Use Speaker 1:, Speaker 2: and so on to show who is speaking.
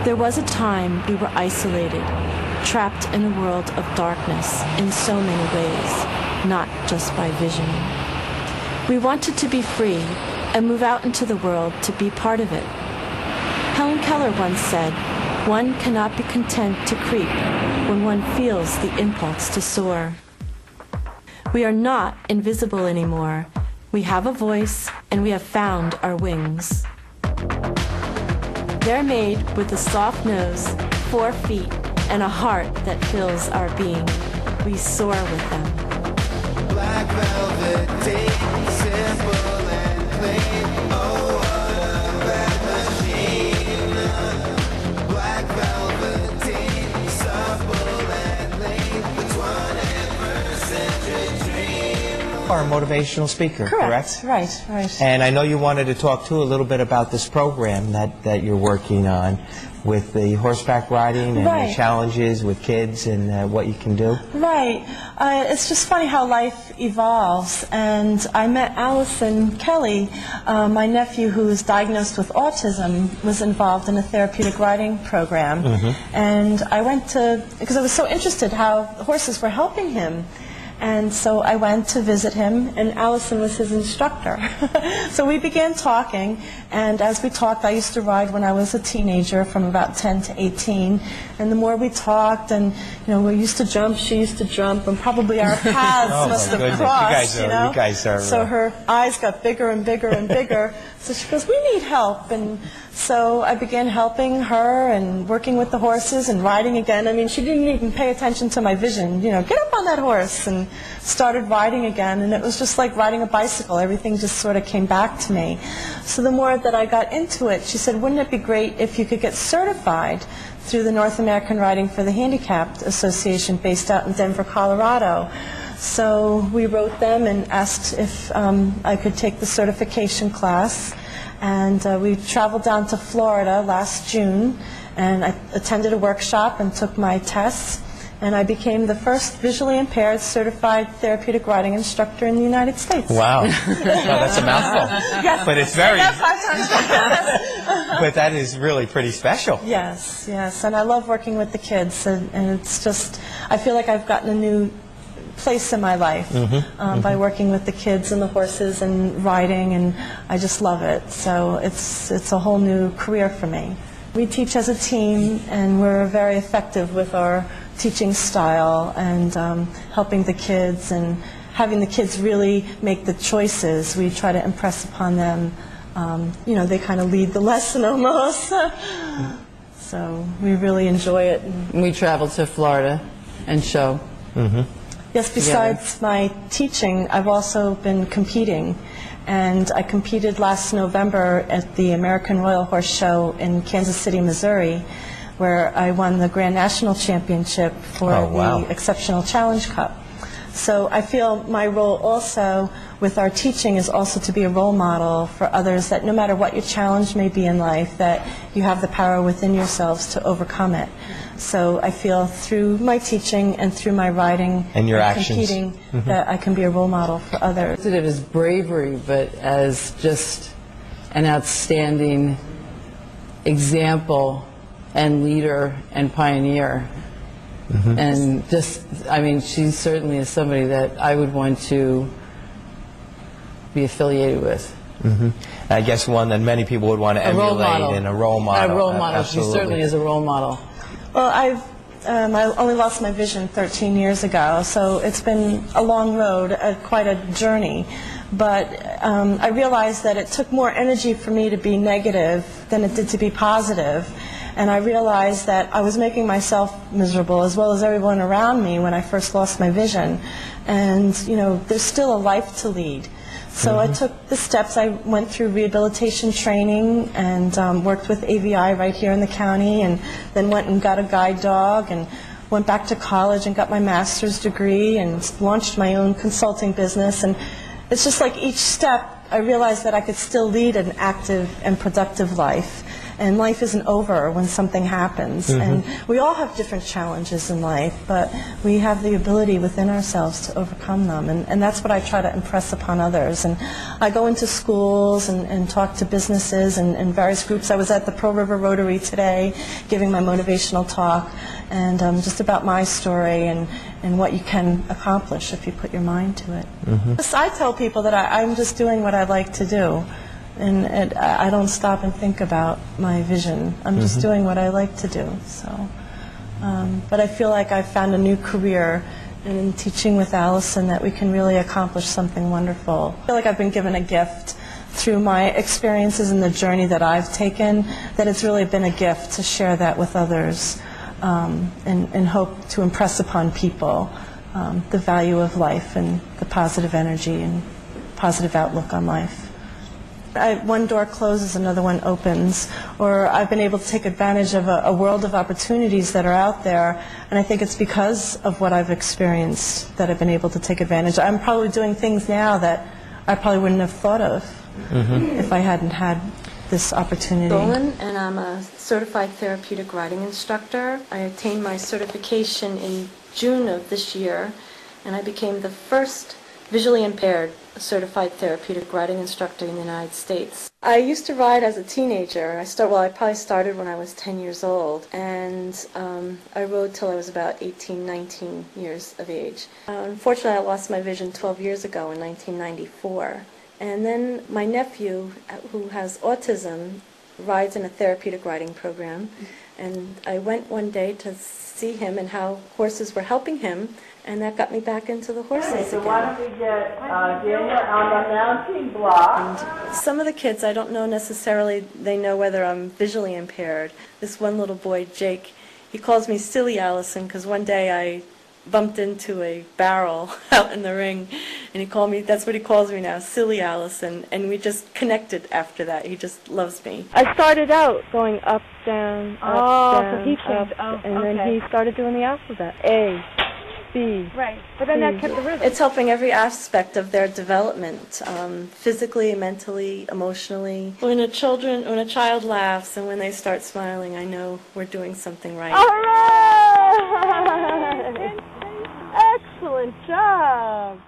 Speaker 1: There was a time we were isolated, trapped in a world of darkness in so many ways, not just by vision. We wanted to be free and move out into the world to be part of it. Helen Keller once said, "One cannot be content to creep when one feels the impulse to soar." We are not invisible anymore. We have a voice and we have found our wings. They're made with a soft nose, 4 feet, and a heart that fills our being. We soar with them.
Speaker 2: Black velvet, simple and plain. Oh, what a bad machine. Black velvet, supple and plain. The 21st century dream.
Speaker 3: Are a motivational speaker, correct?
Speaker 1: Right.
Speaker 3: And I know you wanted to talk too a little bit about this program that you're working on with the horseback riding and the challenges with kids and what you can do.
Speaker 1: Right. It's just funny how life evolves. And I met Alison Kelly, my nephew who is diagnosed with autism, was involved in a therapeutic riding program. And I went because I was so interested how the horses were helping him. And so I went to visit him, and Alison was his instructor. So we began talking, and as we talked, I used to ride when I was a teenager from about 10 to 18. And the more we talked, and we used to jump, she used to jump, and probably our paths must have crossed.
Speaker 3: You guys are.
Speaker 1: So her eyes got bigger and bigger and bigger. So she goes, "We need help." And so I began helping her and working with the horses and riding again. I mean, she didn't even pay attention to my vision. Get up on that horse, and started riding again. And it was just like riding a bicycle. Everything just sort of came back to me. So the more that I got into it, she said, "Wouldn't it be great if you could get certified through the North American Riding for the Handicapped Association based out in Denver, Colorado?" So we wrote them and asked if I could take the certification class. And we traveled down to Florida last June, and I attended a workshop and took my tests. And I became the first visually impaired certified therapeutic riding instructor in the United States.
Speaker 3: Wow. That's a mouthful.
Speaker 1: Yes.
Speaker 3: But it's very...
Speaker 1: Yeah, 5 times.
Speaker 3: But that is really pretty special.
Speaker 1: Yes. And I love working with the kids. And it's just, I feel like I've gotten a new place in my life by working with the kids and the horses and riding, and I just love it. So it's a whole new career for me. We teach as a team, and we're very effective with our teaching style and helping the kids and having the kids really make the choices. We try to impress upon them, they kind of lead the lesson almost. So we really enjoy it.
Speaker 4: We travel to Florida and show.
Speaker 1: Yes, besides my teaching, I've also been competing. And I competed last November at the American Royal Horse Show in Kansas City, Missouri, where I won the Grand National Championship for the Exceptional Challenge Cup. So I feel my role also with our teaching is also to be a role model for others, that no matter what your challenge may be in life, that you have the power within yourselves to overcome it. So I feel through my teaching and through my riding
Speaker 3: and your
Speaker 1: competing that I can be a role model for others.
Speaker 4: It as bravery, but as just an outstanding example and leader and pioneer. And just, I mean, she certainly is somebody that I would want to be affiliated with.
Speaker 3: I guess one that many people would want to emulate and a role model.
Speaker 4: A role model.
Speaker 3: Absolutely.
Speaker 4: She certainly is a role model.
Speaker 1: Well, I only lost my vision 13 years ago, so it's been a long road, quite a journey. But I realized that it took more energy for me to be negative than it did to be positive. And I realized that I was making myself miserable as well as everyone around me when I first lost my vision. And, there's still a life to lead. So I took the steps. I went through rehabilitation training and worked with AVI right here in the county, and then went and got a guide dog and went back to college and got my master's degree and launched my own consulting business. And it's just like each step I realized that I could still lead an active and productive life. and life isn't over when something happens. And we all have different challenges in life, but we have the ability within ourselves to overcome them, and that's what I try to impress upon others. And I go into schools and talk to businesses and various groups. I was at the Pearl River Rotary today giving my motivational talk, and just about my story and what you can accomplish if you put your mind to it. I tell people that I'm just doing what I like to do, and I don't stop and think about my vision. I'm just doing what I like to do. So, but I feel like I've found a new career in teaching with Alison, that we can really accomplish something wonderful. I feel like I've been given a gift through my experiences and the journey that I've taken, that it's really been a gift to share that with others, and hope to impress upon people the value of life and the positive energy and positive outlook on life. One door closes, another one opens, or I've been able to take advantage of a world of opportunities that are out there, and I think it's because of what I've experienced that I've been able to take advantage. I'm probably doing things now that I probably wouldn't have thought of if I hadn't had this opportunity.
Speaker 5: Dolan, and I'm a certified therapeutic riding instructor. I attained my certification in June of this year, and I became the first visually impaired certified therapeutic riding instructor in the United States. I used to ride as a teenager. I probably started when I was 10 years old, and I rode till I was about 18, 19 years of age. Unfortunately, I lost my vision 12 years ago in 1994. And then my nephew, who has autism, rides in a therapeutic riding program, and I went one day to see him and how horses were helping him, and that got me back into the horses again.
Speaker 6: So why don't we get Daniel on the mounting block?
Speaker 5: And some of the kids, I don't know necessarily they know whether I'm visually impaired. This one little boy, Jake, he calls me Silly Alison because one day I bumped into a barrel out in the ring, and he called me, that's what he calls me now, Silly Alison, and we just connected after that. He just loves me.
Speaker 7: I started out going up, down, up, down,
Speaker 6: so he changed.
Speaker 7: up, and then he started doing the alphabet. A, B.
Speaker 6: Right, but then that kept the rhythm.
Speaker 5: It's helping every aspect of their development, physically, mentally, emotionally. When a child laughs and when they start smiling, I know we're doing something right.
Speaker 7: All right! Excellent job!